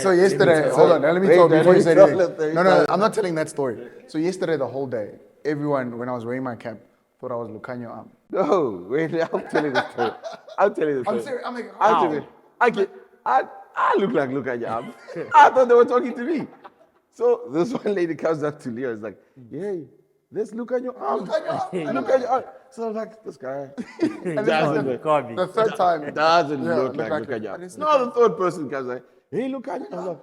So yesterday, hold on, let me talk before you say anything. No, I'm not telling that story. So yesterday, the whole day, everyone, when I was wearing my cap, thought I was Lucanio Am. No, wait, I'm telling the story. I'm telling the story. I'm serious. I'm like, I'm telling you. I look like Lucanio Am. I thought they were talking to me. So this one lady comes up to Leo. It's like, yeah, let's look at your arm. Look at your arm. So I'm like, this guy doesn't look. The third time. Doesn't look like your arm. No, the third person comes like, hey, look at your arm.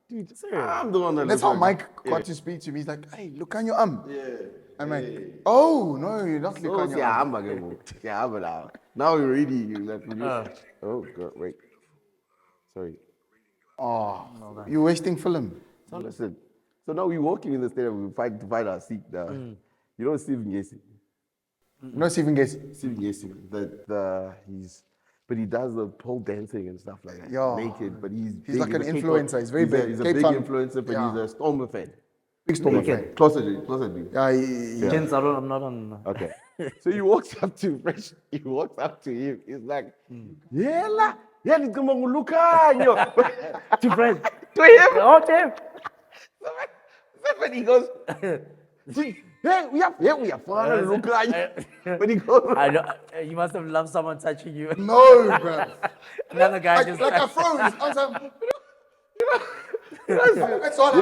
Dude, I'm the one that That's how Mike got to speak to me. He's like, hey, look on your arm. Yeah. I'm like, oh, no, you're not looking on your arm. Yeah, I'm now. Now we're reading. Oh, God, wait. Sorry. Oh, you're wasting film. So listen. So now we're walking in the stadium. We find to find our seat now. You know Stephen Gacy? No, Stephen Gacy. Stephen Gacy. But he does the pole dancing and stuff like that. Yeah. Naked, but he's like an influencer. He's very big. He's a big influencer, but he's a Stormer fan. Big Stormer fan. Closer to me. Yeah. Gents, I'm not on. Okay. So he walks up to him. He's like, yeah, it's going to look at To friends. to him. Oh, damn. But he goes, hey, we are fun. Look at you. But he goes, I know. You must have loved someone touching you. No, bro. Another guy just I froze. I was like, you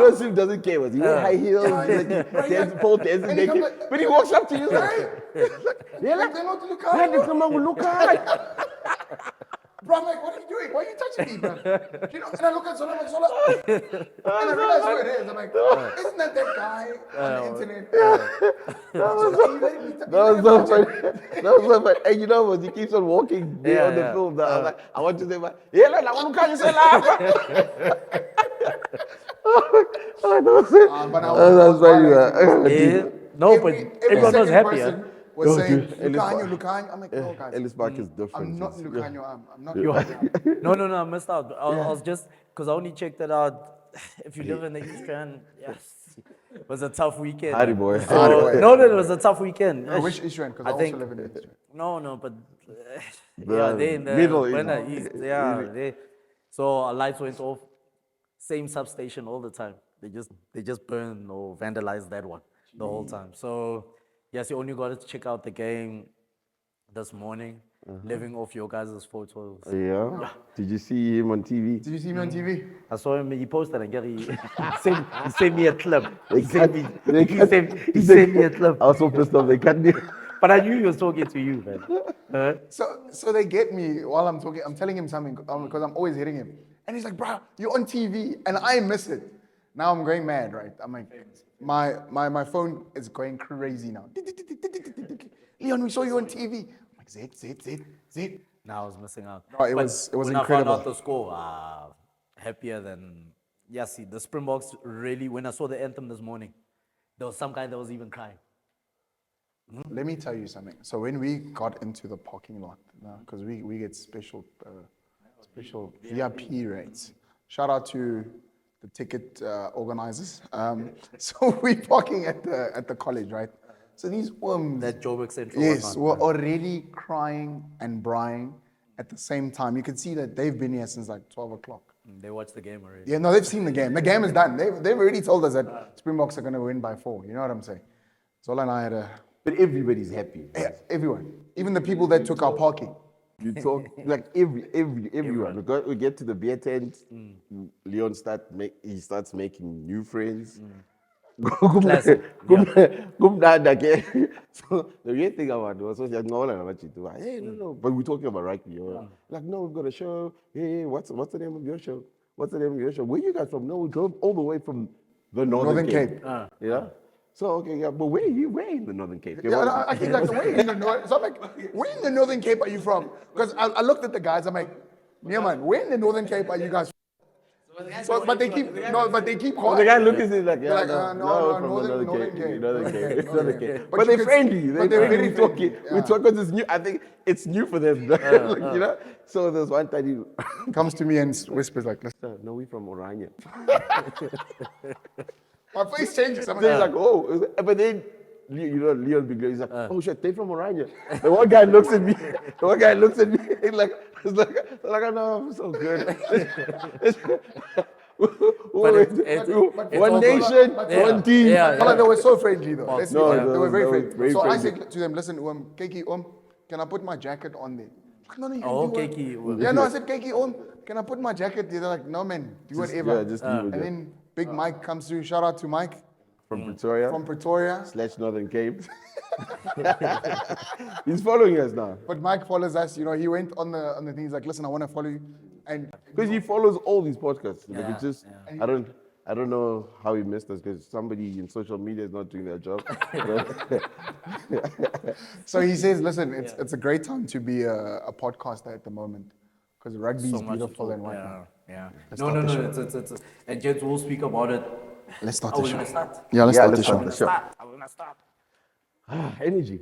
know, Sim doesn't care. He wears high heels, pole dancing naked. But he walks up to you like, look at. Bro, I'm like, what are you doing? Why are you touching me, bro? You know, and I look at Zola, I'm like, Zola. And I realize who it is. I'm like, isn't that guy on the internet? That was so funny. And you know what? He keeps on walking on the film. I was like, I want to say, look at you, No, but everyone was happy. Was saying, Lucanio. I'm like, no, guys. Ellis Park is different. I'm not Lucanio. I'm not No, I missed out. I was just, because I only checked it out. If you live in the East Rand, yes. It was a tough weekend. Hardy boy. No, it was a tough weekend. Which East Rand? Because I also live in the East Rand. No, but they in the middle East. Yeah, so our lights went off. Same substation all the time. They just burned or vandalized that one the whole time. So yes, you only got to check out the game this morning, living off your guys' photos. Yeah. Did you see him on TV? Did you see me on TV? I saw him. He posted and he sent me a clip. He sent me a clip. I was so pissed off. They cut me. But I knew he was talking to you, man. So they get me while I'm talking. I'm telling him something because I'm always hitting him. And he's like, bro, you're on TV. And I miss it. Now I'm going mad, right? I'm like, my phone is going crazy now. Leon, we saw you on TV. I'm like, Zed. Now I was missing out. No, it was when incredible. I found out the score, happier than, see, the Springboks really, when I saw the anthem this morning, there was some guy that was even crying. Let me tell you something. So when we got into the parking lot, because we get special VIP rates. Shout out to the ticket organizers. So we're parking at the college, right? So these worms, that Joburg Central. yes, were already crying and brying at the same time. You can see that they've been here since like 12 o'clock. They watched the game already. Yeah, no, they've seen the game. The game is done. They've already told us that Springboks are going to win by 4. You know what I'm saying? Zola and I had a... But everybody's happy. Yeah, everyone. Even the people that took our parking. You talk like everyone. We get to the beer tent. Leon starts making new friends. Classic. So the weird thing about it was hey, no, but we're talking about rugby. Like, no, we've got a show. Hey, what's the name of your show? What's the name of your show? Where you guys from? No, we drove all the way from the Northern Cape. Yeah. So okay, yeah, but where in the Northern Cape? I think like where in the North. So I'm like, where in the Northern Cape are you from? Because I looked at the guys. I'm like, yeah, man, where in the Northern Cape are you guys from? So, but they keep quiet. The guy looks at it like, yeah, no, from Northern Cape. But they're friendly. But they're very talking. friendly. We talk because it's new. I think it's new for them. You know. So there's one time he comes to me and whispers like, "Listen, no, we from Oranje." My face changes. I'm like, oh, but then Leon Big Leo, he's like, oh shit, they from Oranje. The one guy looks at me. He's like, no, I'm so good. One nation, one team. They were so friendly though. Let's be No, honest, they were very they were friendly. very So I friendly. said to them, listen, Keki, can I put my jacket on there? Like, no, you can Oh, do it. Keki, Yeah, no, I said, Keki, can I put my jacket? They're like, no, man, do whatever. Yeah, just leave it And there. then Big Mike comes through. Shout out to Mike From Pretoria from Pretoria. / Northern Cape. He's following us now. But Mike follows us. You know, he went on the thing. He's like, listen, I want to follow you. And Because he follows all these podcasts. Like Yeah, it's just, yeah. I don't know how he missed us because somebody in social media is not doing their job. so he says, listen, it's a great time to be a podcaster at the moment because rugby is beautiful and whatnot. Yeah. Let's No, start no, the no. It's and Jets will speak about it. Let's start Are the we show. gonna start? Yeah, let's Yeah, start let's the show. start the show. Are we gonna start? Energy.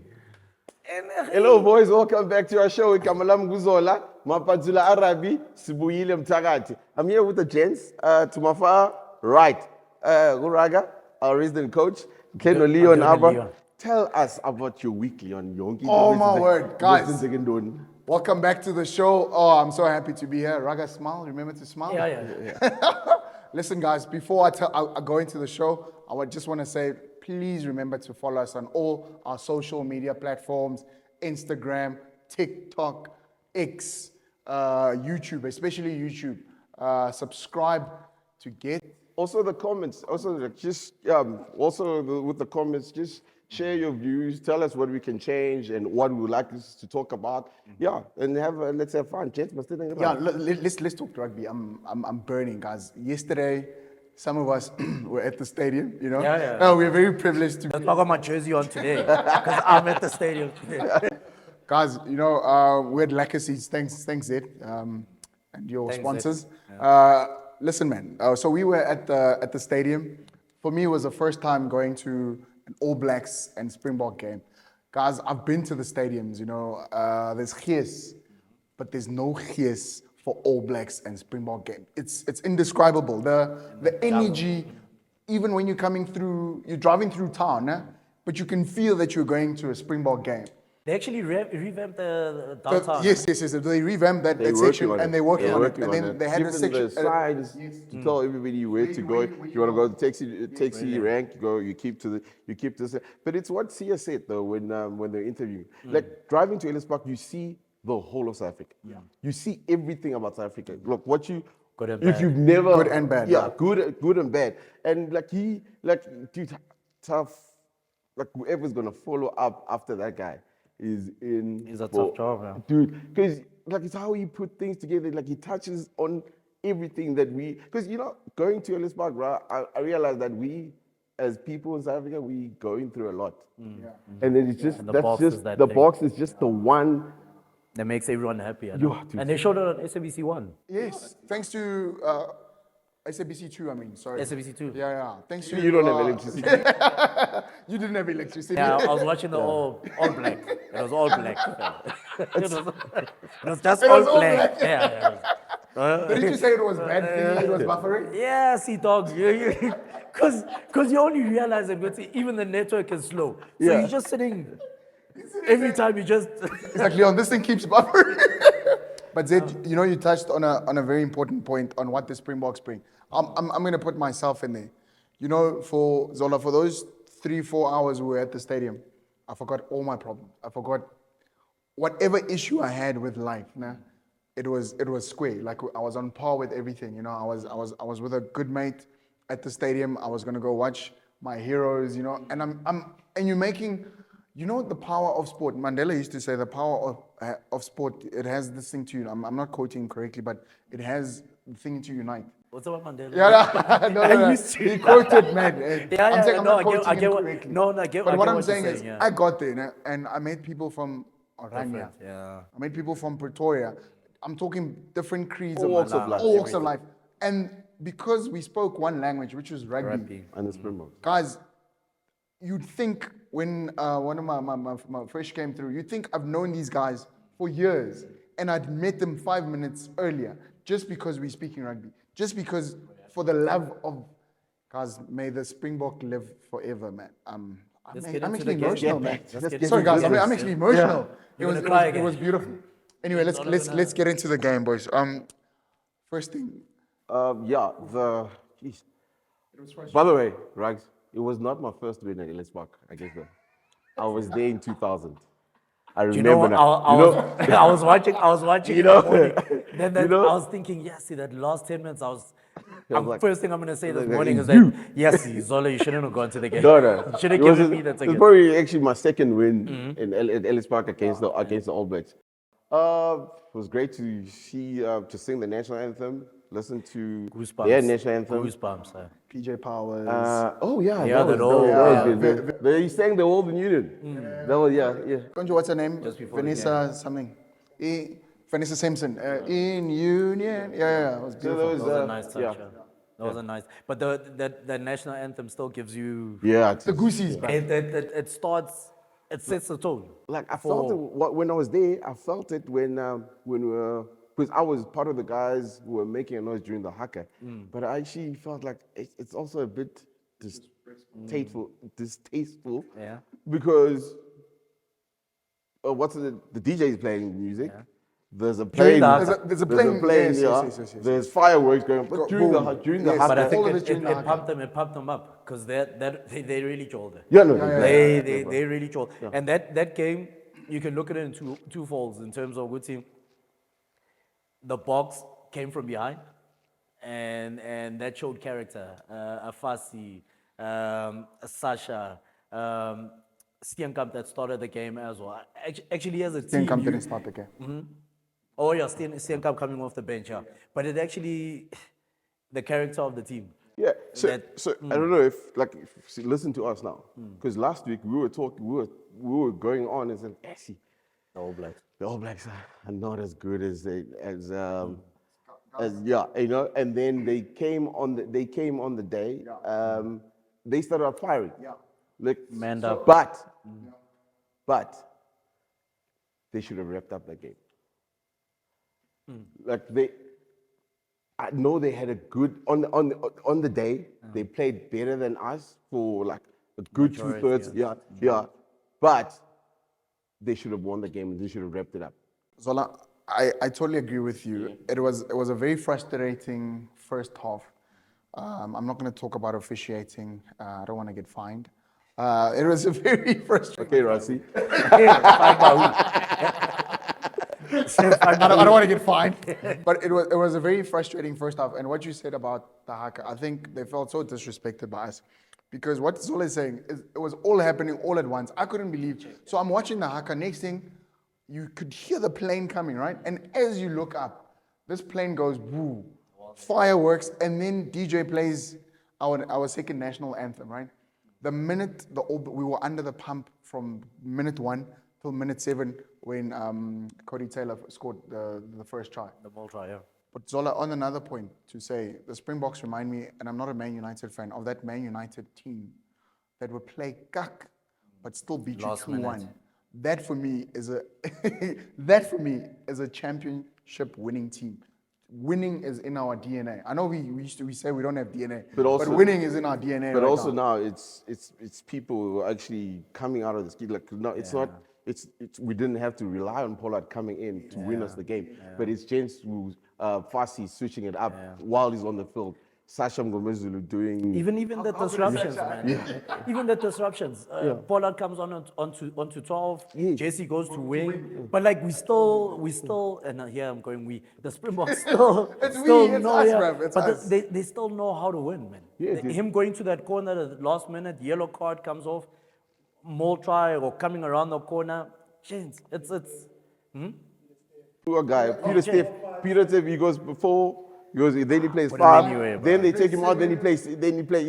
Hello boys, welcome back to our show. Kamalam Zola, Mapantsula Arabi, Sibuyile Mtagati. I'm here with the gents. To my far right, Uraga, our resident coach, Ken Leon Abba. Leon. Tell us about your weekly on Yonki. Oh, my word, guys. Welcome back to the show. Oh, I'm so happy to be here. Raga, smile. Remember to smile. Yeah. Listen, guys, before I go into the show, just want to say, please remember to follow us on all our social media platforms, Instagram, TikTok, X, YouTube, especially YouTube. Subscribe to get... Also the comments, with the comments, just share your views, tell us what we can change and what we would like us to talk about. Yeah, and let's have fun. Gents, must let's talk rugby. I'm burning, guys. Yesterday, some of us were at the stadium, you know? Yeah. Oh, we're very privileged to That's be... why I got my jersey on today because I'm at the stadium today. Guys, you know, we had Lacassi's, thanks Ed, and your Thanks, sponsors. Listen, man, so we were at the stadium. For me, it was the first time going to an All Blacks and Springbok game. Guys, I've been to the stadiums, you know, there's gees, but there's no gees for All Blacks and Springbok game. It's indescribable. The energy, even when you're driving through town, but you can feel that you're going to a Springbok game. They actually revamped the downtown. Yes. They revamped that section and they're working on it. And then they had a section. The signs to tell everybody where to go. You want to go to taxi rank, you keep to the. But it's what Sia said though when they're interviewing. Like driving to Ellis Park, you see the whole of South Africa. Yeah. You see everything about South Africa. Look, Good and if bad. you've never Good and bad. Yeah, good and bad. And dude, tough. Like whoever's gonna follow up after that guy is in. It's a tough job, yeah. Dude, because it's how he put things together. Like he touches on everything that because going to Ellis Park, right, I realized that we, as people in South Africa, we going through a lot. Yeah. And then it's just And the box is that the thing. box is just the one. That makes everyone happy. I Yeah, know. dude. And they showed it on SABC 1. Yes, thanks to SABC 2, I mean, sorry. SABC 2. Yeah. Thanks to You don't have electricity. You didn't have electricity. Yeah, I was watching the all black. It was all black. It was just It all was all black. black. Yeah. Didn't you say it was bad thing? It was buffering? Yeah, see, dog. Because you only realize that because even the network is slow. So Yeah. you're just sitting. Every time you just. It's like, Leon, this thing keeps buffering. But Zed, you touched on a very important point on what the Springboks bring. I'm going to put myself in there. You know, for Zola, for those 3-4 hours we were at the stadium, I forgot all my problems. I forgot whatever issue I had with life. Nah, it was square. Like I was on par with everything. I was with a good mate at the stadium. I was going to go watch my heroes. And you're making. You know the power of sport. Mandela used to say the power of sport. It has this thing to you. I'm not quoting correctly, but it has the thing to unite. What's about Mandela? Yeah, no. used to. He quoted, man. Yeah, I'm saying I'm no, not quoting him correctly. I get But what I'm you're saying is, yeah. I got there and I met people from Oranje. Yeah. I met people from Pretoria. I'm talking different creeds All walks of life. All walks of life. And because we spoke one language, which was rugby. And the Springboks. Guys, you'd think when one of my fresh came through, you'd think I've known these guys for years and I'd met them 5 minutes earlier just because we're speaking rugby. Just because for the love of, guys, may the Springbok live forever, man. Let's I'm get I'm into the actually game. emotional, Get man. back. Let's get Sorry, into guys. business. I'm actually emotional. You're gonna cry It again. was beautiful. Anyway, let's get into the game, boys. First thing. Yeah, jeez. By the way, Rags, it was not my first win at Ellis Park, I guess though. I was there in 2000. I Do you know remember what? now. You know, I was watching You in the know, morning. Then you know- I was thinking, yes, see that last 10 minutes, like- first thing I'm gonna say this like, morning is you. that yes, Zola, you shouldn't have gone to the game. no. You should have It was, given me the it was ticket. probably actually my second win at Ellis Park against the All Blacks. It was great to see to sing the national anthem, listen to Goosebumps. their national anthem. Goosebumps. PJ Powers. Oh yeah, Yeah, that that was whole- good. They sang the Golden Union. That was yeah. Don't you what's her name? Just before the Vanessa something. Vanessa Simpson. In Union. Yeah. It was beautiful. That That was a nice touch. yeah. Yeah. That was a nice. But the national anthem still gives you. Yeah, The goosies, man. It starts. It sets the tone. like I felt it when I was there. I felt it when we were, because I was part of the guys who were making a noise during the haka. But I actually felt like it's also a bit distasteful. Yeah. Because what's the DJ is playing music. Yeah. There's a During plane. the haka. There's a plane, yes, yeah. yes. There's fireworks going. But during the Yes, haka, But I think all of it, it during it, the it haka. pumped them up because they really trolled it. yeah, no, They really trolled. And that game, you can look at it in two folds in terms of good team. The box came from behind, and that showed character. Afasi, Sasha, Steenkamp that started the game as well. Actually, as a team, Come you- didn't start the game. oh yeah, Steenkamp coming off the bench, yeah. But it actually, the character of the team. Yeah, so, That- I don't know if listen to us now, because last week we were talking, we were going on and saying, see, The All Blacks. the All Blacks are not as good as yeah, you know. And then they came on the day. They started out firing. Yeah. Like, Manned up. but they should have wrapped up that game. Like I know they had a good on the day. They played better than us for like a good Majority, 2/3. Yeah. But they should have won the game and they should have wrapped it up. Zola, I totally agree with you. It was a very frustrating first half. I'm not going to talk about officiating. I don't want to get fined. It was a very frustrating. Okay, Rossi. I don't want to get fined. But it was a very frustrating first half. And what you said about the haka, I think they felt so disrespected by us. Because what Zola is saying is it was all happening all at once. I couldn't believe. So I'm watching the haka. Next thing, you could hear the plane coming, right? And as you look up, this plane goes woo, fireworks, and then DJ plays our second national anthem, right? The minute we were under the pump from minute 1 till minute 7 when Cody Taylor scored the first try. The ball try, yeah. But Zola, on another point, to say the Springboks remind me, and I'm not a Man United fan, of that Man United team that would play kak, but still beat you Last 2-1. minute. That for me is a championship winning team. Winning is in our DNA. I know we say we don't have DNA, but winning is in our DNA. But right also now. now it's people who are actually coming out of the ski. Like no, it's not. It's we didn't have to rely on Pollard coming in to win us the game. But it's James who's Fasi switching it up while he's on the field. Sasha Mgomezulu doing Even the disruptions, man. Even the disruptions. Pollard comes onto 12. Jesse goes to wing. But like we still, and here I'm going the Springboks still. It's still we, it's know, us, yeah. bruv, it's But us. they still know how to win, man. Him going to that corner at the last minute, yellow card comes off, more try or coming around the corner. Chance. It's poor guy. Peter Steph, he goes before. Then he plays Put him 5. anywhere, Then they take him out. Then he plays. He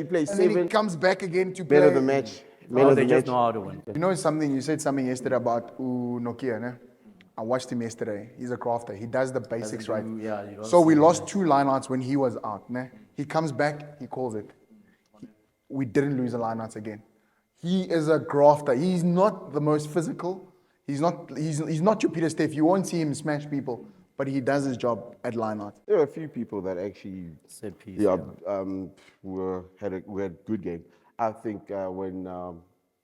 plays And then 7. he comes back again to play. Man of the match. Man of they the just match. know how to win. You know something? You said something yesterday about Nokia, ne? I watched him yesterday. He's a crafter. He does the basics right. you don't So we lost 2 lineouts when he was out, ne? He comes back, he calls it. We didn't lose the lineouts again. He is a grafter. He's not the most physical. He's not your Peter Steph. You won't see him smash people, but he does his job at lineout. There were a few people that actually Set piece. had a good game. I think when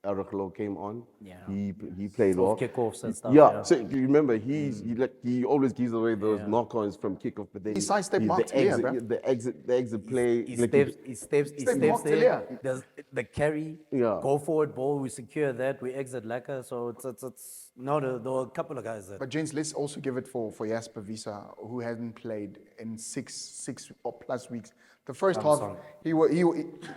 Araklo came on. Yeah. He played Soft well. kickoffs and stuff, Yeah. yeah. So you remember he always gives away those Yeah. knock-ons from kickoff, but then He sidestepped the Mark Talia, bruh. the exit play. He like steps Mark there. Talia. There's the carry, Yeah. go forward ball, we secure that, we exit lacquer. So it's no, there were a couple of guys that. But Gents, let's also give it for Jasper Visa, who hadn't played in six or plus weeks. The first half, sorry.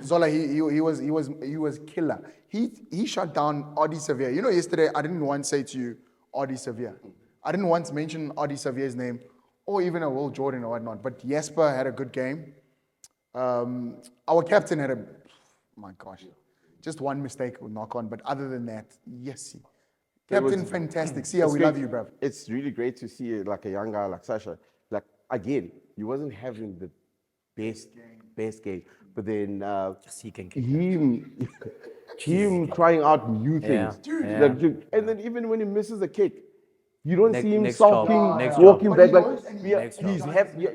Zola, he was killer. He shut down Adi Sevilla. You know, yesterday I didn't once say to you Adi Sevilla. I didn't once mention Adi Sevilla's name, or even a Will Jordan or whatnot. But Jasper had a good game. Our captain had my gosh, just one mistake with knock on. But other than that, yes, captain, fantastic. See how we great. love you, bruv. It's really great to see like a young guy like Sasha. Like again, he wasn't having the best game, but then Just he can kick. him trying out new things. Yeah. Like, and then even when he misses a kick, you don't see him next job, sulking, next walking job. back But like he knows he's job. happy,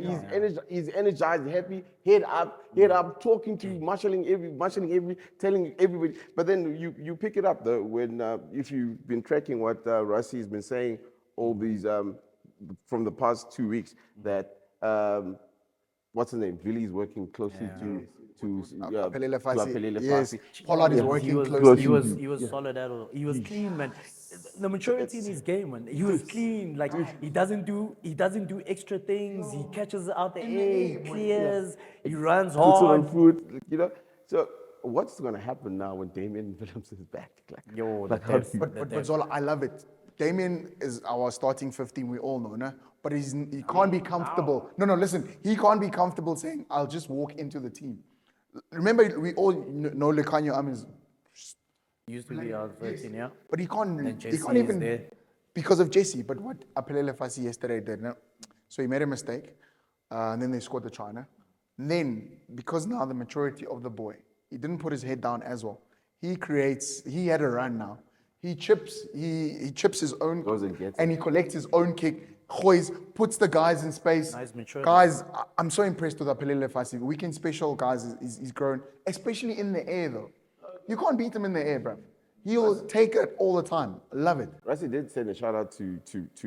he's energized, happy, head up, talking to marshalling every, telling everybody. But then you pick it up though when if you've been tracking what Rusty's been saying all these from the past 2 weeks that what's his name? Billy's working closely to Pelele to Fassi. Pelele Yes, Fassi. Pollard is Yeah. working He was, closely. he was solid at all. He was clean, man. The maturity in his game, man. He was clean. Like he doesn't do extra things. He catches it out the air. He clears. He runs Puts it on hard. foot, you know. So what's going to happen now when Damien Williams is back? Like, Yo, like the how depth. do you- But Zola, I love it. Damien is our starting 15, we all know, no? But he can't be comfortable. No, listen, he can't be comfortable saying, I'll just walk into the team. Remember, we all know Lekanyo Amis, Used to be our 13, yeah. but he Then can't Jesse is even, there. because of Jesse. But what Apelele Fassi yesterday did, no? So he made a mistake, and then they scored the try, no? And then, because now the maturity of the boy, he didn't put his head down as well. He had a run now. He chips his own, Goes and gets and he collects his own kick. Hoys puts the guys in space. Nice maturity. Guys, I'm so impressed with Apelele Fassi. Weekend special, guys, he's grown, especially in the air though. You can't beat him in the air, bro. He'll take it all the time. I love it. Rusty did send a shout out to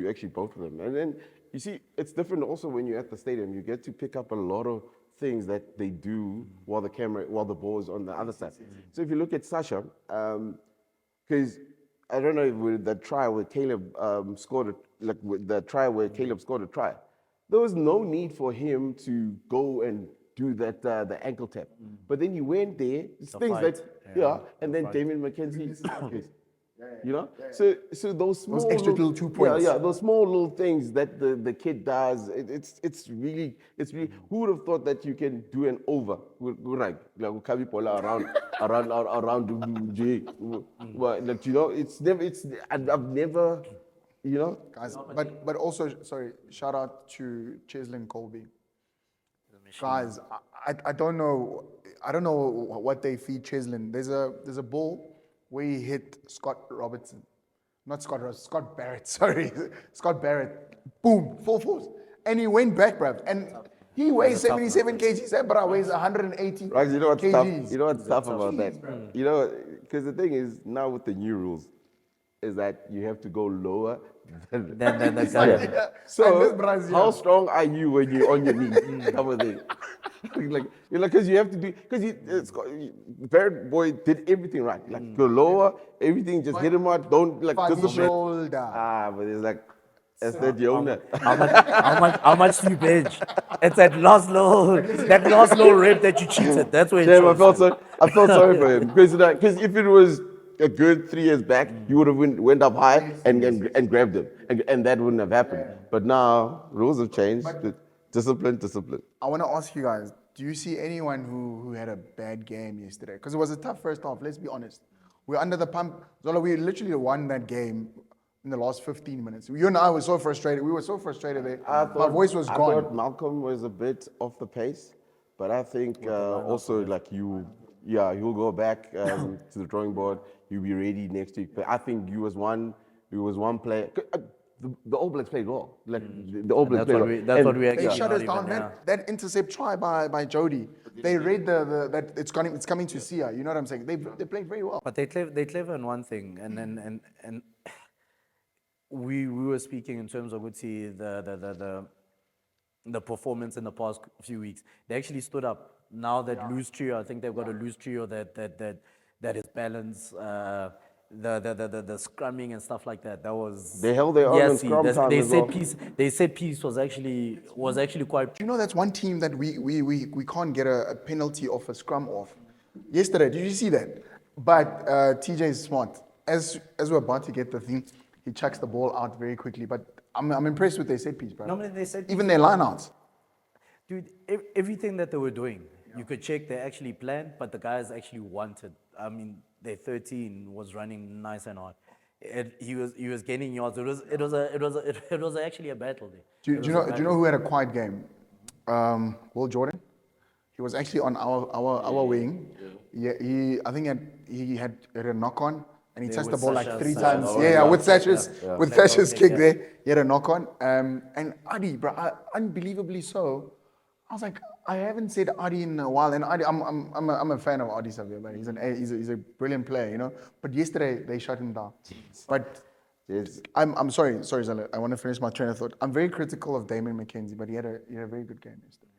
actually both of them. And then you see, it's different also when you're at the stadium. You get to pick up a lot of things that they do while the ball is on the other side. So if you look at Sasha, because I don't know if with the try where Caleb scored a try, there was no need for him to go and do that the ankle tap. But then you went there, it's The things fight. that Yeah, and then Damien McKenzie. You know, so those small extra little 2 points. Yeah, those small little things that the kid does. It's really. Who would have thought that you can do an over with like Kabi Pola around J? Like, you know, I've never, you know. Guys, but also, sorry, shout out to Cheslin Colby. Guys, I don't know what they feed Cheslin. There's a ball where he hit Scott Barrett, sorry. Scott Barrett, boom, full force. And he went back, bruv. And he weighs 77 kgs, that bruh weighs 180 Right, you know what's tough? kgs. You know what's tough about that? You know, because the thing is, now with the new rules, is that you have to go lower than Then the guy. So, And this bruh's how young. strong are you when you're on your knees? Type of thing. Because you have to do, Barrett boy did everything right. Like, go lower, everything, just hit him out, don't, like, Funny discipline. shoulder. But it's like, that's that Yona. How much do you bench? It's that last little rep that you cheated. That's where it Damn, shows. I felt sorry for him. Because if it was a good 3 years back, you would have went up high and grabbed him. And that wouldn't have happened. But now, rules have changed. Discipline. I want to ask you guys, do you see anyone who had a bad game yesterday? Because it was a tough first half, let's be honest. We're under the pump. Zola, we literally won that game in the last 15 minutes. You and I were so frustrated. We were so frustrated there. My voice was I gone. thought Malcolm was a bit off the pace. But I think also, like, he'll go back to the drawing board. He'll be ready next week. But I think he was one player. The All Blacks played well. Like, the All Blacks played well. That's what we They actually shut us not down. even, yeah. That intercept try by Jody. They read that it's coming to Sia. You know what I'm saying? They played very well. But they're clever in one thing, and we were speaking in terms of the performance in the past few weeks. They actually stood up. Now that loose trio, I think they've got a loose trio that is balanced. The scrumming and stuff like that. That was They held their own in scrum time they as said well. They said piece was actually quite. Do you know that's one team that we can't get a penalty off a scrum off? Yesterday, did you see that? But TJ is smart. As we're about to get the thing, he chucks the ball out very quickly. But I'm impressed with their set piece, bro. Normally they said Even their lineouts. Dude, everything that they were doing, you could check they actually planned, but the guys actually wanted. I mean, their 13 was running nice and hard. He was gaining yards. It was actually a battle there. Do you know who had a quiet game? Will Jordan. He was actually on our wing. Yeah, I think he had a knock on. And he touched the ball like three times. With Thatcher's kick there. He had a knock on. And Adi, bro, unbelievably so. I was like, I haven't said Adi in a while. And Adi, I'm a fan of Adi Savia, man. He's a brilliant player, you know. But yesterday they shut him down. But I'm sorry, Zola. I want to finish my train of thought. I'm very critical of Damon McKenzie, but he had a very good game yesterday.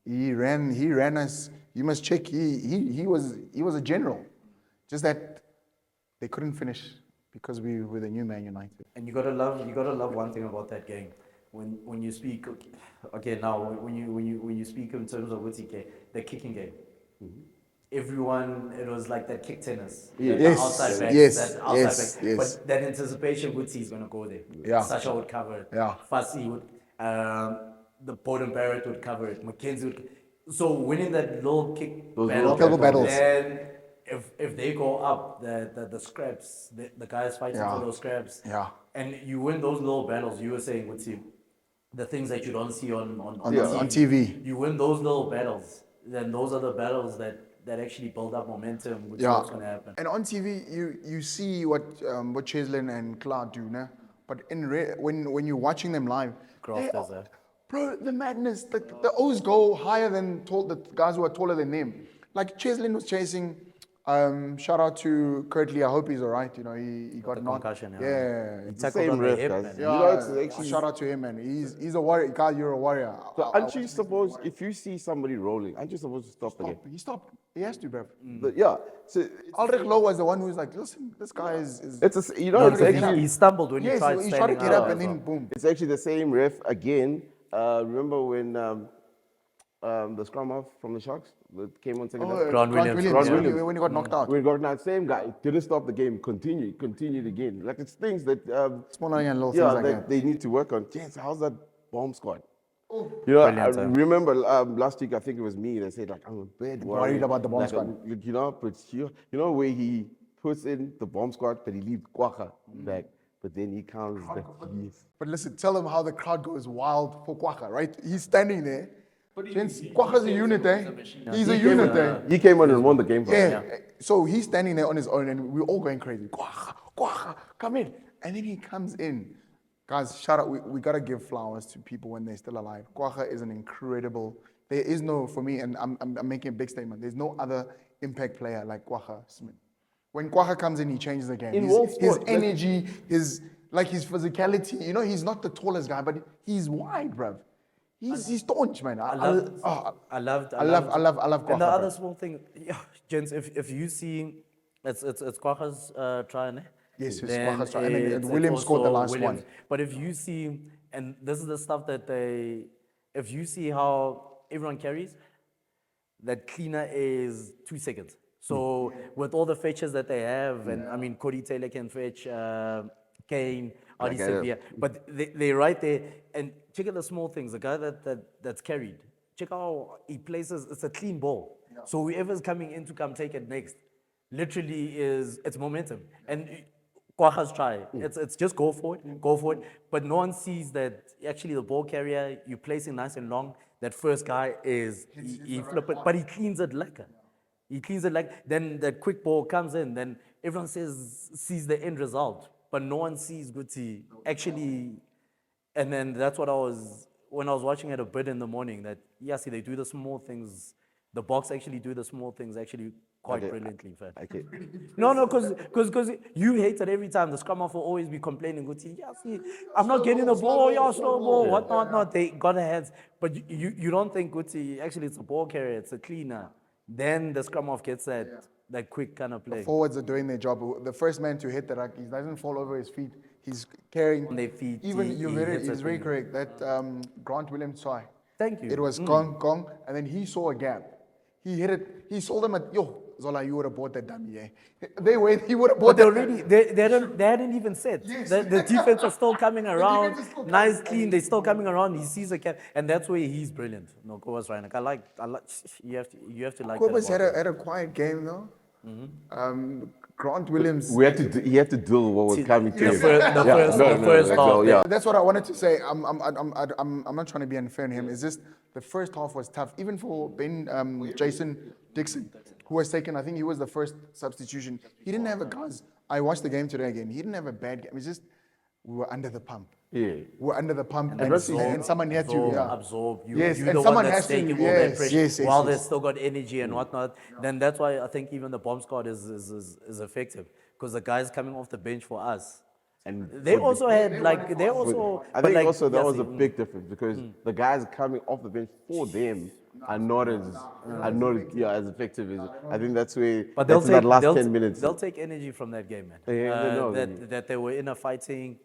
He ran us. You must check. He was a general. Just that they couldn't finish because we were the new Man United. And you gotta love one thing about that game. When you speak, okay, now when you speak in terms of the kicking game, everyone, it was like that kick tennis. Yes, outside back, yes, that outside yes, back. yes. But that anticipation, Woodsy is gonna go there. Yeah. Sasha would cover it. Yeah. Fussy would, the Bowden Barrett would cover it. McKenzie would. So winning that little kick battle, little battles. then if they go up, the scraps, the guys fighting for those scraps. Yeah. And you win those little battles. You were saying, Woodsy, the things that you don't see on TV. You win those little battles, then those are the battles that actually build up momentum, which is what's going to happen. And on TV, you see what Cheslin and Clark do, nah? But when you're watching them live, bro, the madness, the O's go higher than the guys who are taller than them. Like Cheslin was chasing. Shout out to Curtly. I hope he's all right. You know, he got knocked. Concussion. Yeah. It's the same riff, guys. Yeah, You know, it's actually, shout out to him, man. He's a warrior. God, you're a warrior. so aren't you supposed, if you see somebody rolling, aren't you supposed to stop the game? He stopped. He has to, bro. Yeah. So Ulrich Lowe was the one who was like, listen, this guy is it's a, you know, it's actually He stumbled when he yes, tried he tried to standing get up up and as then boom. it's actually the same riff again. Remember when the scrum half from the Sharks that came on second half? Grant Williams. When he got knocked out. We got that same guy didn't stop the game, continued again. Like it's things that Smaller and little things like that. they need to work on. Yes, how's that bomb squad? You know, I remember last week I think it was me that said like I'm a bit Worried about the bomb like, squad. You know, but you know where he puts in the bomb squad, but he leaves Kwaka back. But then he counts the yes. But listen, tell him how the crowd goes wild for Kwaka, right? He's standing there. Kwaka's a unit, eh? He's a unit, eh? He came on and won the game for us. Yeah. So he's standing there on his own, and we're all going crazy. Kwaka, come in. And then he comes in. Guys, shout out. We gotta give flowers to people when they're still alive. Kwaka is an incredible. There is no, for me, and I'm making a big statement. There's no other impact player like Kwaka Smith. When Kwaka comes in, he changes the game. His energy, his physicality. You know, he's not the tallest guy, but he's wide, bruv. He's staunch, man. I love Kwaka. And the other small thing, gents, if you see, it's Kwaka's try, ne? Yes, it's Then Kwaka's try. And then it's Williams scored the also last Williams. one. But if you see, and this is the stuff that if you see how everyone carries, that cleaner is 2 seconds. So with all the fetches that they have, and I mean, Cody Taylor can fetch, Kane, Adi Sevilla, but they're right there. And check out the small things. The guy that's carried, check how he places. It's a clean ball. Yeah. So whoever's coming in to come take it next, literally it's momentum. And Kwaka's try. It's just go for it. But no one sees that actually the ball carrier you place it nice and long. That first guy is he flip it, but he cleans it lacquer. He cleans it like, then the quick ball comes in, then everyone sees the end result, but no one sees Guti actually, and then that's what when I was watching it a bit in the morning, that, yes, they do the small things the box actually do the small things actually quite Okay. brilliantly, fam. Okay. No, because you hate it every time. The scrum half will always be complaining. Go, yeah, see, I'm not getting the ball, yeah, slow ball, whatnot. They got their hands, but you don't think, Guti, actually it's a ball carrier, it's a cleaner. Then the scrum half gets that quick kind of play Forwards are doing their job. The first man to hit the ruck, he doesn't fall over his feet. He's carrying. on their feet. Even he hits he's it very when- correct. That Grant Williams try. Thank you. It was gong gong, and then he saw a gap. He hit it. He saw them at Zola. You would have bought that dummy. Eh? They wait. He would have bought But they that. already, they hadn't even set. The defense are still coming around. defense is still Nice, clean. They're still coming around. He sees a cap, and that's where he's brilliant. No, Kova's right. Like, I like. You have to like. that Kobus about him. had a quiet game though. Grant Williams. He had to deal with what was coming to The him. first like, half. well, yeah. That's what I wanted to say. I'm not trying to be unfair on him. It's just the first half was tough, even for Jason Dixon, who was taken. I think he was the first substitution. He didn't have a guys. I watched the game today again. He didn't have a bad game. It's just we were under the pump. Yeah. We were under the pump, and absorb- someone had to absorb. Yes, You're and the someone one that's has to- taking all that yes, pressure yes, while yes. they've still got energy and whatnot. Then that's why I think even the bomb squad is effective, because the guys coming off the bench for us, And they also had like they also. I but think like, also that was a Yassi, big difference because the guys coming off the bench for them are not as as effective as I think that's where But they'll that's take that last they'll, 10 minutes. They'll take energy from that game, man. Yeah, they know. That they were in a fighting.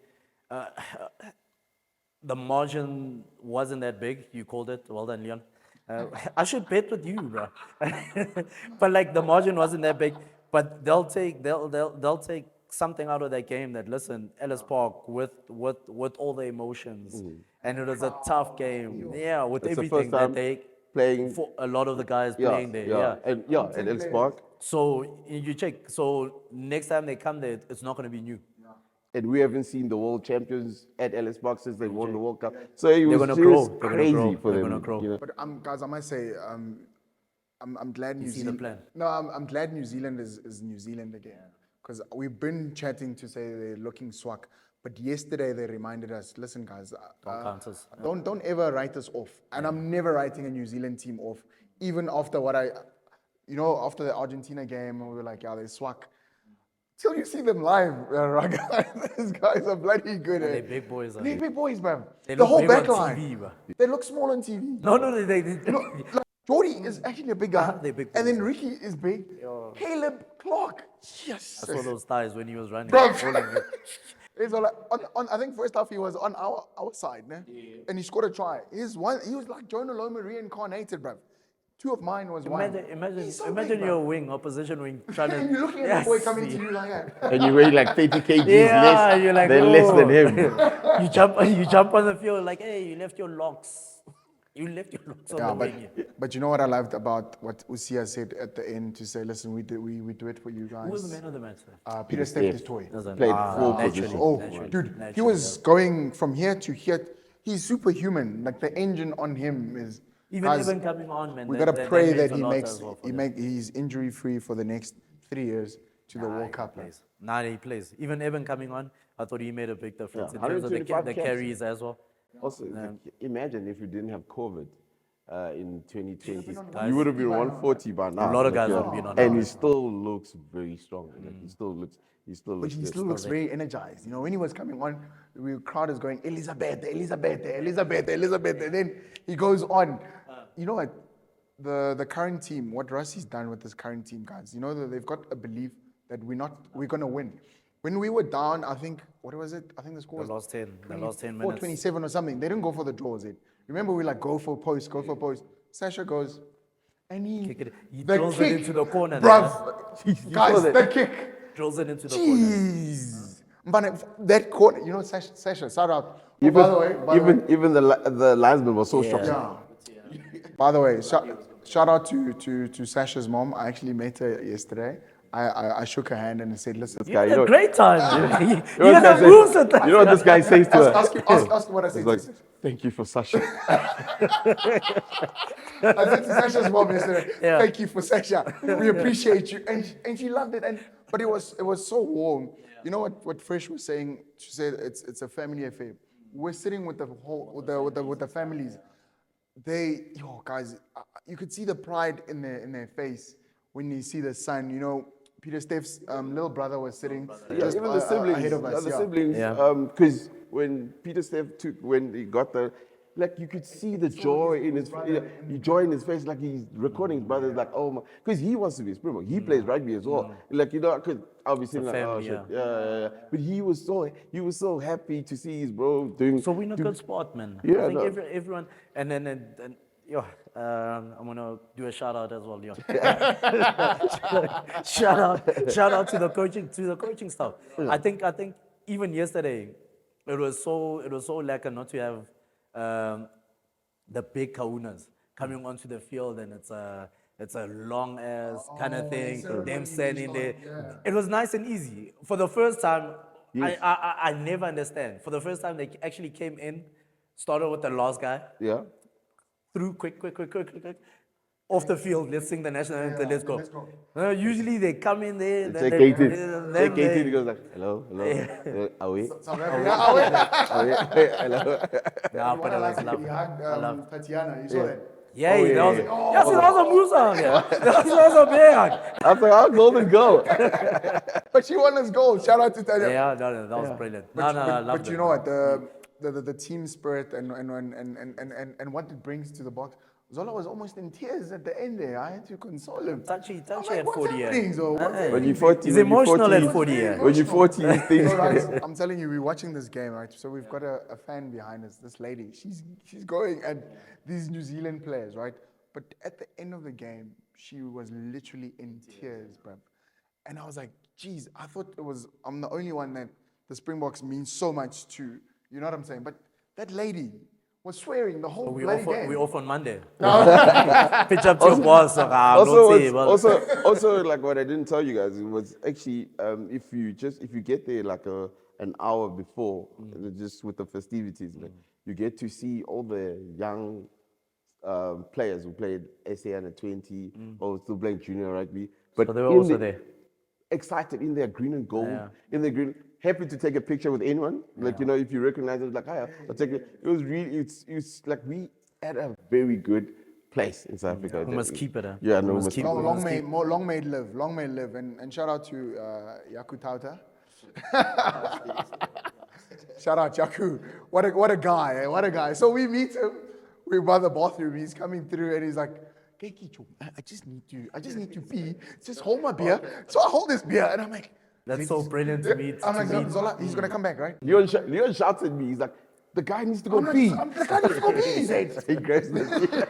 The margin wasn't that big. You called it. Well done, Leon. I should bet with you, bro. But like the margin wasn't that big. But they'll take something out of that game. That listen, Ellis Park with all the emotions, and it was a tough game. Yeah, with It's the everything first time that they playing for a lot of the guys playing there. Yeah. and Ellis Park. So you check. So next time they come there, it's not going to be new. And we haven't seen the world champions at Ellis Park since they won the World Cup. So it was gonna just grow. They're gonna crazy grow. for They're them. gonna grow. You know? But guys, I must say, I'm glad New see the Zealand. plan? No, I'm glad New Zealand is New Zealand again, because we've been chatting to say they're looking swag, but yesterday they reminded us, listen, guys, count us. don't ever write us off, and I'm never writing a New Zealand team off, even after after the Argentina game, we were like, yeah, they're swag. Till you see them live, these guys are bloody good. They're big boys. They're big boys, man. They The look whole big on back line. TV, bro. They look small on TV. No, they Like, Jordy is actually a big guy. They're big and then boys. Ricky is big. Caleb Clark. Yes. I saw those thighs when he was running. Bro. Holding it. It's all like, on I think first half he was on our side, né? And he scored a try. He was like Jonah Loma reincarnated, bro. Two of mine was one. Imagine He's so imagine big, your bro. wing, opposition wing, trying to. And you're looking at the boy coming to you like that. And you weigh like 30 kgs Yeah, less you're like, than less than "Oh." him. you jump on the field like, hey, you left your locks. You left your locks on Yeah, the but wing. but you know what I loved about what Usia said at the end, to say, listen, we do it for you guys. Who was the man of the match? Sir? Peter stepped his toy. Played full position. Oh, naturally, dude, he naturally, was going from here to here. He's superhuman. Like the engine on him is. Even coming on, man. We that- gotta pray that means a he lot makes as well for them. he's injury free for the next 3 years to the World Cup. He plays. Nah, he plays. Even Evan coming on, I thought he made a big difference Yeah, in terms of the 125 the caps. carries as well. Also, imagine if you didn't have COVID in 2020. Guys, You would have been 140 by now. A lot of guys yeah. would have been on And that. he still looks very strong. He still looks But he good. still looks very energized. You know, when he was coming on, the crowd is going, Elizabeth, Elizabeth, Elizabeth, Elizabeth. And then he goes on. You know what? The current team, what Rusty's done with this current team, guys, you know, that they've got a belief that we're going to win. When we were down, I think, what was it? I think the score The was last 10 24, minutes. 27 or something. They didn't go for the draws. Remember, we like, go for post. Sasha goes, and He the drills it kick, into the corner. bruv, guys, the kick. Drills it into the corner. Jeez. Mbane, that corner, you know, Sasha, shout out. Oh, by the way, Even the linesman was so shocked. yeah. By the way, shout out to Sasha's mom. I actually met her yesterday. I shook her hand and I said, listen, Guy, You had a great time. You You know had what a this moves guy at that. says- you know what this guy says to her? ask what I said. He's like, thank you for Sasha. I said to Sasha's mom yesterday, Yeah. thank you for Sasha. We appreciate you. And she loved it. But it was so warm. You know what Fresh was saying? She said it's a family affair. We're sitting with the whole with the families. guys, you could see the pride in their face when you see the son. You know, Peter Steph's little brother was sitting just even the siblings, ahead of us. the siblings, Yeah. because when Peter Steph when he got the, like you could see the joy in his, joy in his face, like he's recording his brothers, like oh my, because he wants to be a Springbok, he plays rugby as well, like you know, because obviously like oh family, shit, yeah, but he was so happy to see his bro doing. So we're in a good spot, man. Yeah, I think no. everyone, and yo, I'm gonna do a shout out as well, yo. shout out to the coaching staff. I think even yesterday, it was so lacquer not to have the big kahunas coming onto the field, and it's a long ass kind of thing. Them standing there. It was nice and easy. For the first time, I never understand. For the first time, they actually came in, started with the last guy, Yeah. through quick, off the field. Let's sing the national anthem. Let's go. Usually they come in there. Take 18. Take 18. He goes like, hello. Are we? South Africa. Are we? Hello. Yeah, but it was He love. hugged Tatiana. You saw that? Yeah, Oh, that yeah, was, yeah. yes, that was a Musa. Yeah. That was a big hug. I was like, how golden go? But she won his goal. Shout out to Tatiana. Yeah, no, that was brilliant. I loved But it. you know what? The team spirit and what it brings to the box. Zola was almost in tears at the end there. I had to console him. Touchy I'm at what's 40 happening, years. Zo? What's When you're 40, He's when you're emotional 40, at 40 years. When you're 40, you think. So guys, I'm telling you, we're watching this game, right? So we've got a fan behind us, this lady. She's going at these New Zealand players, right? But at the end of the game, she was literally in tears, bruv. And I was like, geez, I thought I'm the only one that the Springboks means so much to. You know what I'm saying? But that lady was swearing the whole bloody game. We off on Monday. Pitch up to your boss. Also, like what I didn't tell you guys, it was actually if you get there like an hour before, just with the festivities, man, you get to see all the young players who played SA under 20 or still playing junior rugby. But So they were also there. excited in their green and gold, Yeah. in their green, happy to take a picture with anyone. Like, you know, if you recognize it, like, hi, I'll take it. It was really, it's like we had a very good place in South Africa. We must keep it. Yeah, no, we we must must keep keep it. Long may it live. And shout out to Yaku Tauta. Shout out Yaku. What a guy, what a guy. So we meet him, we're by the bathroom, he's coming through and he's like, Keki, I just need to pee. Just hold my beer. So I hold this beer and I'm like, That's so brilliant to meet. I'm like, Zola, he's gonna come back, right? Leon shouts at me. He's like, the guy needs to go pee. The guy needs to go pee, he said. He grabs the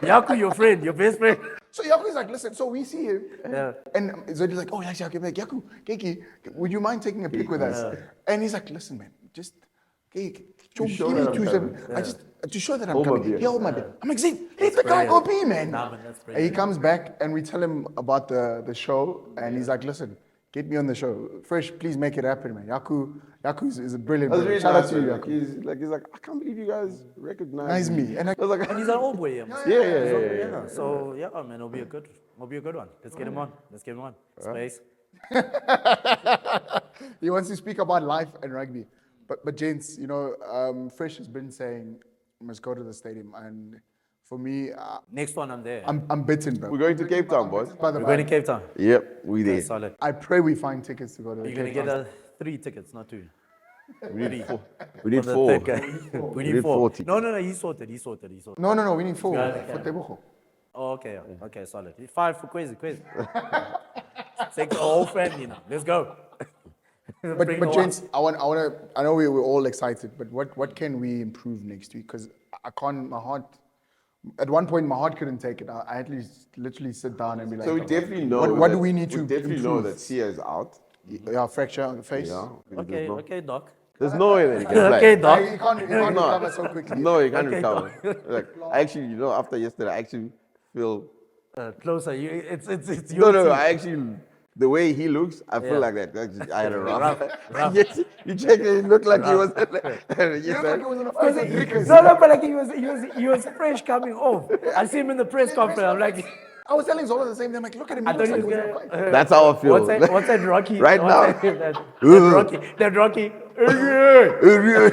Yaku, your friend, your best friend. So Yaku's like, listen, so we see him. Yeah. And Zodi's like, oh, actually, like, Yaku, Keki, would you mind taking a pic with us? And he's like, listen, man, just, Keki, show give that me I'm 2 coming. seconds. I just, to show that I'm Hold my coming. beer. He hold my beer. I'm like, Zane, let the guy go pee, man. Nah, man, that's And he brilliant. comes back and we tell him about the show. And he's like, listen, get me on the show. Fresh, please make it happen, man. Yaku is a brilliant That's brother. really Shout nice, out to you, man. Yaku. He's like, I can't believe you guys Nice recognize me. And I I was like, And he's an old boy, yeah. yeah. So yeah, man, it'll be a good one. Let's get him on. Space. he wants to speak about life and rugby. But gents, you know, Fresh has been saying we must go to the stadium, and for me, Next one, I'm there. I'm bitten, bro. we're going to Cape Town, boys. By the We're going to way, Cape Town. Yep, we there. Solid. I pray we find tickets to go to the You're gonna Cape get Town. 3 tickets, not 2. We need 4. We need For the 4. third guy. We need need 4. 4 tickets. No, he's sorted. No, we need 4 Yeah, for Tebogo. Oh, okay, solid. 5 for Quiz. Take the whole family now. Let's go. Bring But the gents, I know we're all excited, but what can we improve next week? Because at one point my heart couldn't take it. I had to literally sit down and be like, So we definitely know. What do we need to We definitely know improve? that Sia is out. Yeah, fracture on the face. Yeah. one. Okay, Doc. There's no way that he can play. Okay, Like, Doc. you can't No. recover so quickly. No, he can't Okay, recover. Like, I actually, you know, after yesterday, I actually feel. Closer. It's No, your team. I actually. The way he looks, I feel Yeah. like that. I had a rough. Rough. Yes, you check it. It looked like he was. He looked like he was in a fight with Rickers. No, but like he was fresh coming off. I see him in the press conference. I'm like, I was telling Zola the same thing. I'm like, look at him. He I looks thought he like was he was in a fight. gonna. That's how I feel. What's that Rocky? Right what's now. That Rocky. Yeah.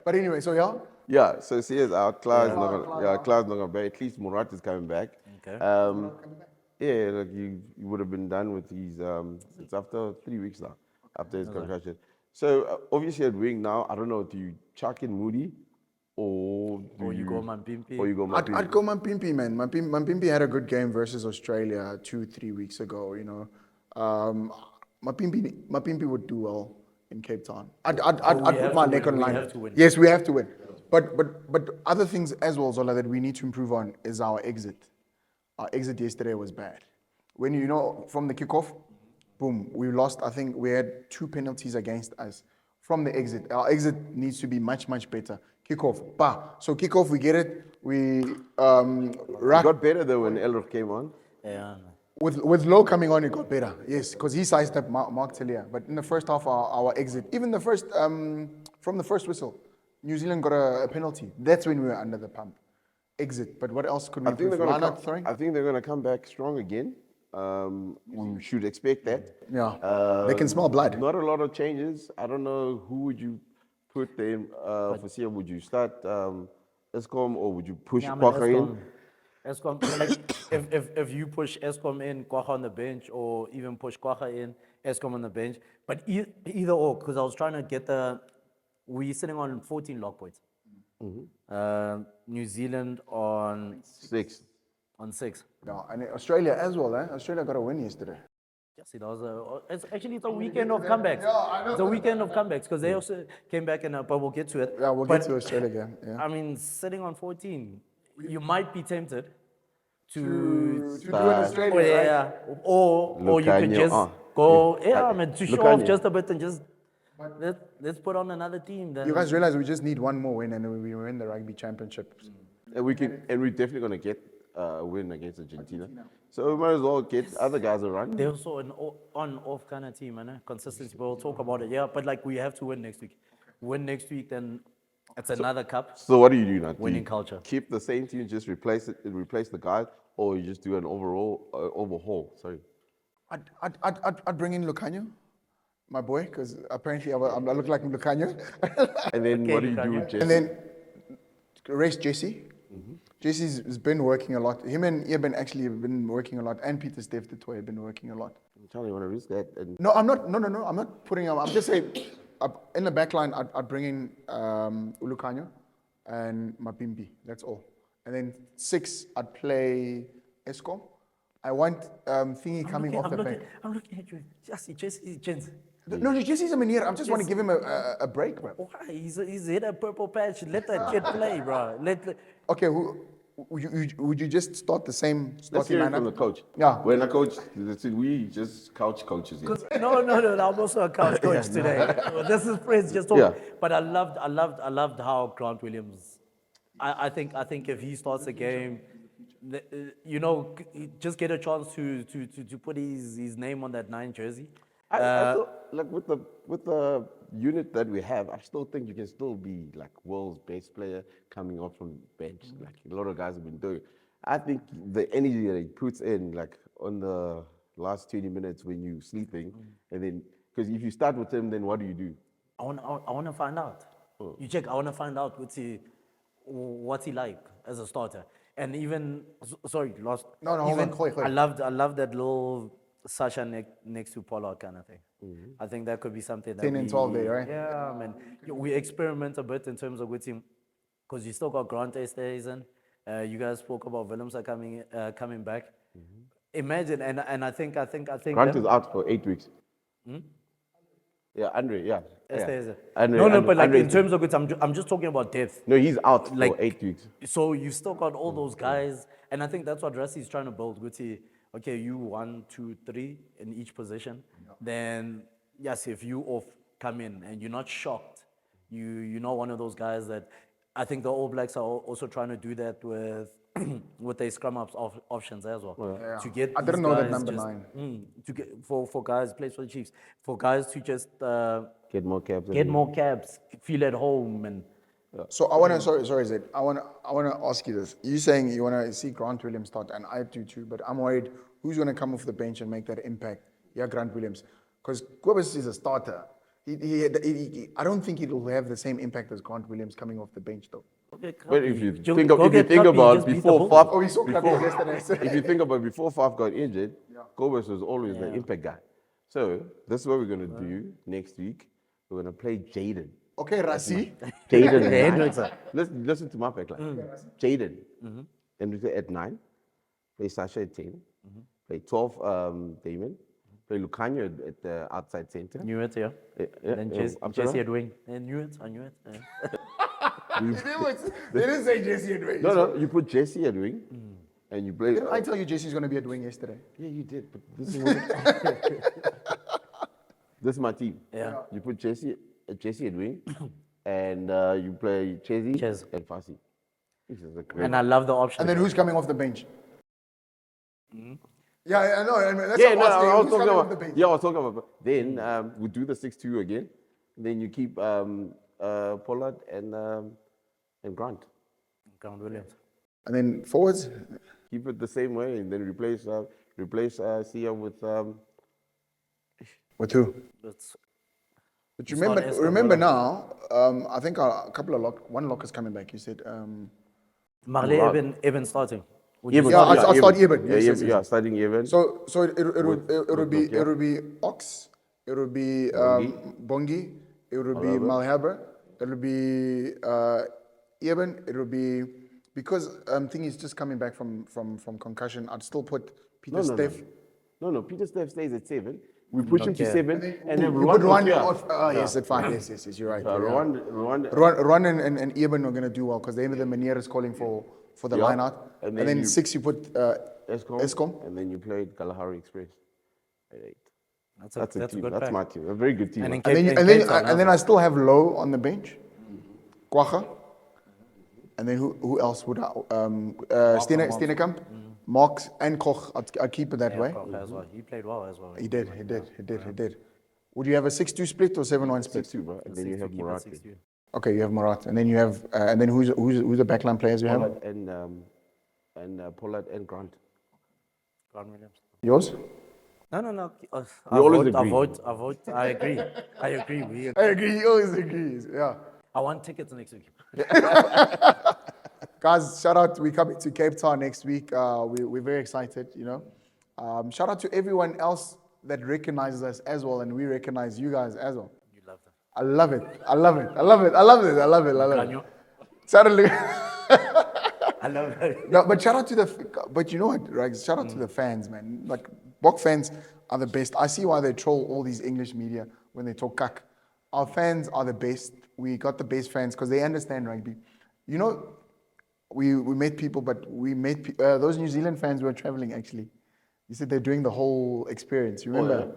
But anyway, so yeah, Yeah, so CS out. Klaas not gonna. Yeah, Klaas not gonna be. At least Murat is coming back. Okay. Yeah, like he would have been done with his. It's after 3 weeks now, after his concussion. So obviously at wing now, I don't know. Do you chuck in Moody, or Or you go Mampimpi. Or you go I'd Mampimpi? go Mampimpi, man. Mampimpi had a good game versus Australia 2-3 weeks ago. You know, Mampimpi would do well in Cape Town. I'd we put have my to neck win. on We line. have to win. Yes, we have to win. But other things as well, Zola, that we need to improve on is our exit. Our exit yesterday was bad. When you know from the kickoff, boom, we lost. I think we had 2 penalties against us from the exit. Our exit needs to be much better. Kickoff, so kickoff, we get it. We It got better though when Ellis came on. Yeah. with Low coming on, it got better. Yes, because he sized up Mark Tellier. But in the first half, our exit, even the first from the first whistle, New Zealand got a penalty. That's when we were under the pump. Exit. But what else could we I think improve? they're gonna Line-out come. throwing? I think they're gonna come back strong again. We should expect that. Yeah. They can smell blood. Not a lot of changes. I don't know who would you put them for Sia. Would you start Eskom or would you push Yeah, Kwaka in? Eskom, like if you push Eskom in, Kwaka on the bench, or even push Kwaka in, Eskom on the bench. But either or, because I was trying to get we're sitting on 14 log points. New Zealand on 6. 6. Yeah, and Australia as well, eh? Australia got a win yesterday. Yes, it was it's a weekend of comebacks. It's a weekend of comebacks because they also came back but we'll get to it. Yeah, we'll But, get to Australia again. Yeah. I mean, sitting on 14, you might be tempted to do an Australia, or, yeah, or you could Lucanio, just oh, go, yeah. man, to show Lucanio. off just a bit and just let's put on another team. Then You guys realize we just need one more win and then we win the Rugby Championship. And we're definitely gonna get a win against Argentina. So we might as well get other guys around. they're also an on-off kind of team, man. Consistency. But we'll talk about it. Yeah, but like we have to win next week. Win next week, then it's another cup. So what do you do now? Do Winning you culture. Keep the same team, just replace the guys, or you just do an overhaul? Sorry. I'd bring in Lucanio, my boy, because apparently I look like Lucanio. And then Okay, what do you do Lucanio. with Jesse? And then race Jesse. Jesse's been working a lot. Him and Eben actually have been working a lot, and Peter Steph the toy have been working a lot. Charlie, you want to risk that? And No, I'm not. No. I'm not putting him. I'm just saying, in the back line, I'd bring in Ulucanyo and Mapimpi. That's all. And then 6, I'd play Eskom. I want Thingy coming off the bench. I'm looking at you. Jesse, Jens. No, Jesse's a manier. I just want to give him a break, bro. Why? He's hit a purple patch. Let that kid play, bro. Okay, would you just start the same let's starting hear it from the lineup? coach. Yeah. When a coach, we just couch coaches here. No. I'm also a couch coach today. This is friends just talking. Yeah. But I loved how Grant Williams. I think if he starts a game, just get a chance to put his name on that 9 jersey. I still, like with the unit that we have, I still think you can still be like world's best player coming off from bench. Like a lot of guys have been doing. I think the energy that he puts in, like on the last 20 minutes when you're sleeping, and then because if you start with him, then what do you do? I want to find out. You check. I want to find out what's he like as a starter. And even sorry, lost. No, hold even, on, Khoi. I loved that little Sasha next to Pollard kind of thing. I think that could be something that 10 and 12 there, right? Yeah, man. We experiment a bit in terms of with him, because you still got Grant Esterhuizen. You guys spoke about Willems are coming back. Imagine, and I think Grant is out for 8 weeks. Yeah, Andre, yeah. Esterhuizen. Andre, No, but like Andre in is- terms of it, I'm just talking about depth. No, he's out Like- for 8 weeks. So you've still got all those guys, and I think that's what Rassi is trying to build. Guti, okay, you 1, 2, 3 in each position. Then yes, if you off come in and you're not shocked, you're not one of those guys that I think the All Blacks are also trying to do that with with their scrum ups options as well. To get I didn't these know that guys number just- 9. to get for guys plays for the Chiefs, for guys to just Get more caps. get more caps, feel at home, and So I want to, sorry, Zed. I want to ask you this. You saying you want to see Grant Williams start, and I do too, but I'm worried who's going to come off the bench and make that impact. Yeah, Grant Williams. Because Kobus is a starter. I don't think it'll have the same impact as Grant Williams coming off the bench, though. But if you Go think, get Cluppy, about just beat the before Bulls. Faf, Oh, we saw Clubbing yesterday. if you think about before Faf got injured, Kobus was always the impact guy. So this is what we're gonna do next week. We're gonna play Jaden. Okay, Rasi. Jaden Yeah, at 9. Hendricks. Listen to my backline. Jaden. Then we play at 9. Play Sasha at 10. Play 12 Damon. Play Lucanio at the outside center. Knew it, yeah. Then Jesse at wing. I knew it. Yeah. They didn't say Jesse at wing. No, you put Jesse at wing, and you play. Didn't I tell you Jesse's going to be at wing yesterday? Yeah, you did, but this is this is my team. Yeah. You put Jesse at wing, and you play Ches. and Fasi. This is a great. And I love the option. And then who's coming off the bench? Yeah, I know. I mean, that's Yeah, what I'm asking. I was Who's talking coming off about. the bench? Yeah, I was talking about. Then we do the 6-2 again. Then you keep Pollard and Grant. Grant Williams. And then forwards? Keep it the same way, and then replace Sia with. With who? That's But It's not Eskom, remember brother. now, I think a couple of one lock is coming back. You said, Marley Eben starting. Would you Eben. Yeah, start- I'll start Eben. Yeah, Yes, yes, yes. starting Eben. so it'll be Nokia. it'll be Ox, it'll be Bongi, it'll be Malherbe, it'll be Eben, it'll be because thing is just coming back from concussion. I'd still put Peter Steff. No, Peter Steff stays at 7. We push him to 7, and then You put Ruan Nokia. off. Yes, at 5. Yes, you're right. Rwanda. Ruan and Eben are going to do well because the Manier is calling for the Yeah. line out. And And then then you- 6, you put Eskom. And then you played Kalahari Express at 8. That's a That's a team. good That's pack. my team. A very good team. And in And then, Cape- and in then, Cape Town, and then I still have Low on the bench. Kwacha. And then who else would I? Steenekamp, Marks, and Koch. I'd keep it that way. As well. He played well as well. He did. Would you have a 6-2 split or 7-1 split? 6-2, bro. And then you have Keep it Murat. 6-2. Okay, you have Murat, and then you have, and then who's the backline players you have? Pollard and Pollard and Grant. Grant Williams. Yours? No. We always agree. I vote. I agree. I agree. I agree. He always agrees. Yeah. I want tickets next week. Guys, shout out. We're coming to Cape Town next week. We're very excited, you know. Shout out to everyone else that recognizes us as well, and we recognize you guys as well. You love them. I love it. Ganyo. Suddenly, I love it. no, but shout out to but you know what, right? Shout out to the fans, man. Like, Bok fans are the best. I see why they troll all these English media when they talk kak. Our fans are the best. We got the best fans because they understand rugby. You know, we met people, but we met those New Zealand fans were traveling actually. You said they're doing the whole experience. You remember? yeah.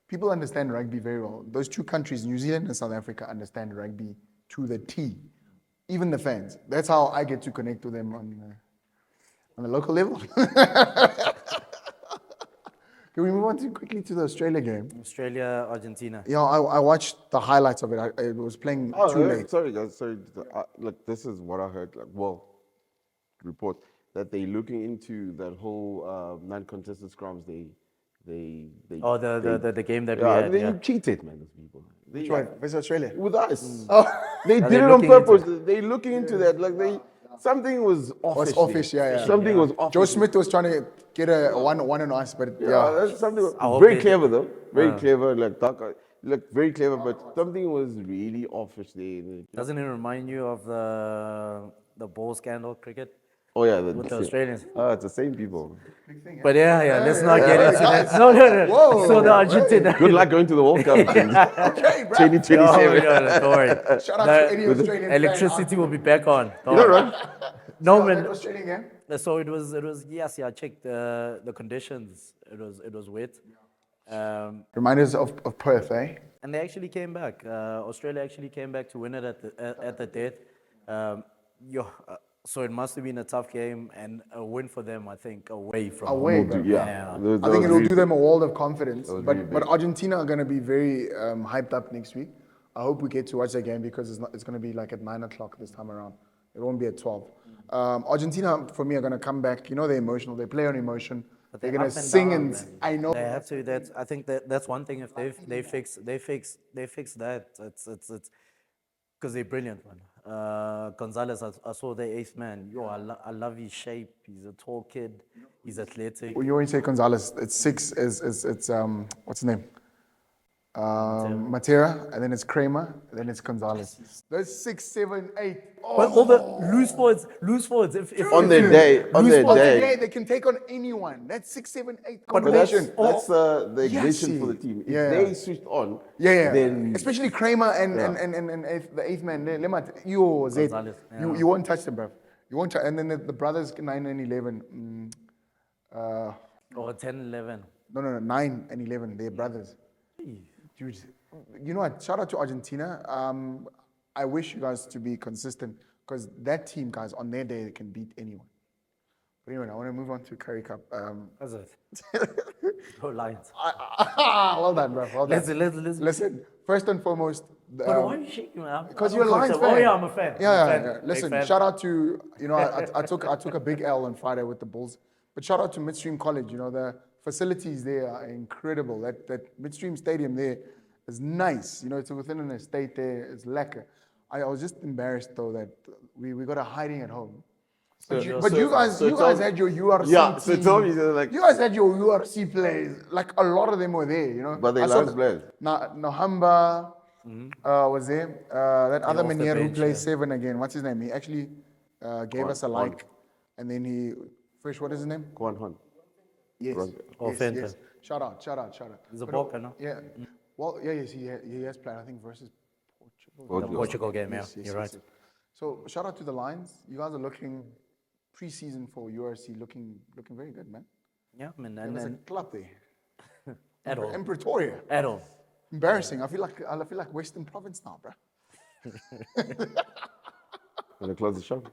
People understand rugby very well. Those two countries, New Zealand and South Africa, understand rugby to the T. Even the fans. That's how I get to connect with them on the local level. Can we move on quickly to the Australia game? Australia, Argentina. Yeah, I watched the highlights of it. It was playing too late. Sorry, guys. Sorry. Look, this is what I heard. Report that they're looking into that whole non-contested scrums. Oh, the game that we Yeah, had. they Yeah. cheated, man. These people. Which one? Versus Australia? With us. Oh, They Are did they it on looking into purpose. They looking into that. Like something was offish. was offish, there. yeah. Something was offish. Joe Smith was trying to get a one on us, but Yeah, yeah. that's something I hope very they- clever though. Very clever, like dark, like very clever, but something was really offish there. Doesn't it remind you of the ball scandal cricket Oh yeah, with the Australians? Oh, it's the same people. But yeah, let's not get into guys. that. No. Whoa, So the Argentina. Good luck going to the World Cup. Okay, bro. 2027. Don't worry. Shout out to any The Australian fan electricity will be back on. Don't No, worry. right? No, out there. man. Australian game? So it was yes, I checked the conditions. It was wet. Reminders of Perth, eh? And they actually came back. Australia actually came back to win it at the death. So it must have been a tough game and a win for them, I think, away from Away, home. bro. Yeah. I think it'll do them a world of confidence. was But really but big. Argentina are going to be very hyped up next week. I hope we get to watch that game because it's going to be like at 9 o'clock this time around. It won't be at 12. Argentina, for me, are going to come back. You know, they're emotional. They play on emotion. But they're they're gonna up and sing down, and man. I know. They have to. I think that's one thing. If they fix that, it's because they're brilliant, man. Gonzalez, I saw the eighth man. Yo, I love his shape. He's a tall kid. He's athletic. You always say Gonzalez. It's six. It's what's his name? Matera, and then it's Kramer, and then it's Gonzalez. Those 6, 7, 8. But all the loose forwards. If On their day, on their On the day. day, they can take on anyone. That's 6, 7, 8 But that's, combination. that's the ignition for the team. If Yeah. they switched on, Yeah. then Especially Kramer and Yeah. the eighth man. You Zed, Gonzalez, you won't touch them, bro. You won't touch. And then the brothers 9 and 11. or 10, 11. No, 9 and 11. They're brothers. Dude, you know what? Shout out to Argentina. I wish you guys to be consistent because that team, guys, on their day, they can beat anyone. But anyway, I want to move on to Curry Cup. That's it. Go Lions. Well done, bro. Well done. Let's. Listen, first and foremost. But why are you shaking, man? Because I'm you're a a Lions coach. fan. Oh yeah, I'm a fan. Yeah. Big Listen, fan. shout out to, I took a big L on Friday with the Bulls. But shout out to Midstream College. The facilities there are incredible. That Midstream Stadium there is nice. It's within an estate there. It's lekker. I was just embarrassed though that we got a hiding at home. But you guys had your URC Yeah, so team. tell me, like, You guys had your URC players. Like a lot of them were there. But they I saw Lions players. Nohamba was there. That other off the Manier who bench, plays yeah. 7 again. What's his name? He actually gave us a like. And then Fresh, what is his name? Kwan Han. Yes. Oh, yes, Fenta. yes. Shout out. He's a But, Balkan, no? Yeah. Well, yes, he has played, I think, versus The Portugal. Portugal game, yeah. Yes, You're right. yes. So shout out to the Lions. You guys are looking pre-season for URC looking very good, man. Yeah, man. There's a And club there at all. in Pretoria. At all. Embarrassing. I feel like Western Province now, bro. Gonna close the show.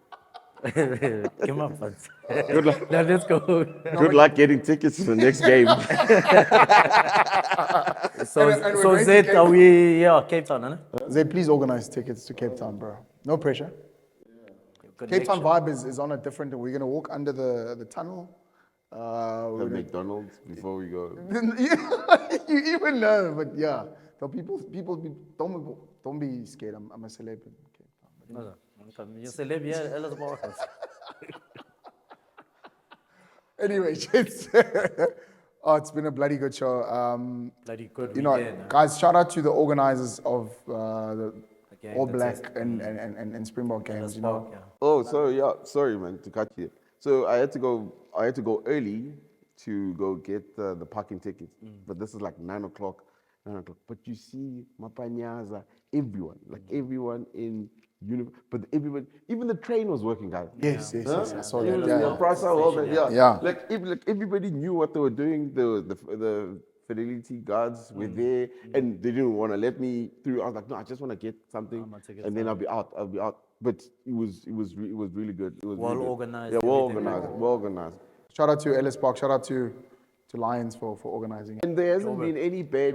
Come on, fans. Good luck. Now let's go. Good luck getting tickets to the next game. So, And we're so going to Zed, Cape are we, yeah, Cape Town, huh? Zed, please organize tickets to Cape Town, bro. No pressure. Cape Town vibe is on a different. We're gonna walk under the tunnel. We're Have gonna- McDonald's before we go. you even know, but yeah. So don't be scared. I'm a celeb in Cape Town. You say, live here, Ellis Morris. Anyway, it's it's been a bloody good show. Bloody good You know, weekend. Huh? guys, shout out to the organizers of the game, All the Black and Springbok games. You know, Yeah. Oh, so yeah, sorry man to cut you. So I had to go early to go get the parking tickets. But this is like 9 o'clock. But you see Mapantsula, everyone in but everyone, even the train was working, guys. yes, I saw Even that. the Yeah. price of all that, yeah. Yeah. Like everybody knew what they were doing. The fidelity guards were there, and they didn't want to let me through. I was like, no, I just want to get something, my ticket's and then I'll be out. But it was really good. It was Well really good. organized, Yeah, well everything. organized. Well organized. Shout out to Ellis Park. Shout out to Lions for organizing it. And there hasn't been any bad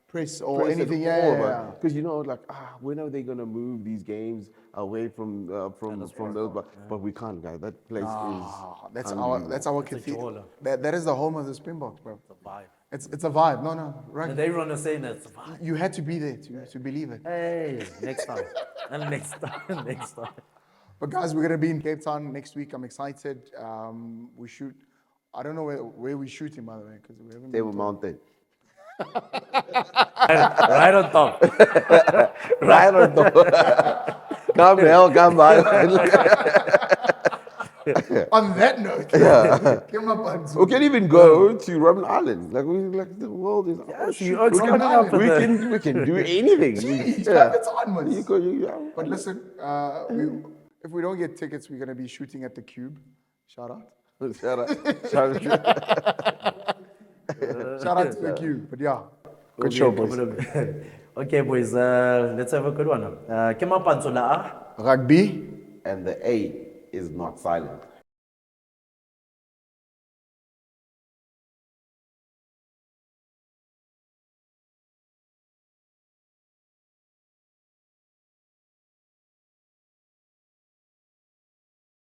Press or anything. Because like, when are they gonna move these games away from those? But we can't, guys. That place is. That's unbelievable. our It's a cathedral. Jola. That is the home of the Springboks, bro. It's a vibe. It's a vibe. No, right. And everyone is saying that it's a vibe. You had to be there to believe it. Hey, next time. And next time. But guys, we're gonna be in Cape Town next week. I'm excited. We shoot. I don't know where we're shooting, by the way, because we haven't. Table Mountain. Right on top. Right on top. Come hell, come by. On that note, come up on We can even go to Robben Island. Like the world is. it's coming up with the- we can do anything. Jeez, it's on, man. You go, But listen, if we don't get tickets, we're gonna be shooting at the Cube. Shout out. Shout out. Shout out to the Cube. But yeah, good show, boys. Okay, boys, let's have a good one. Mapantsula. Rugby. And the A is not silent.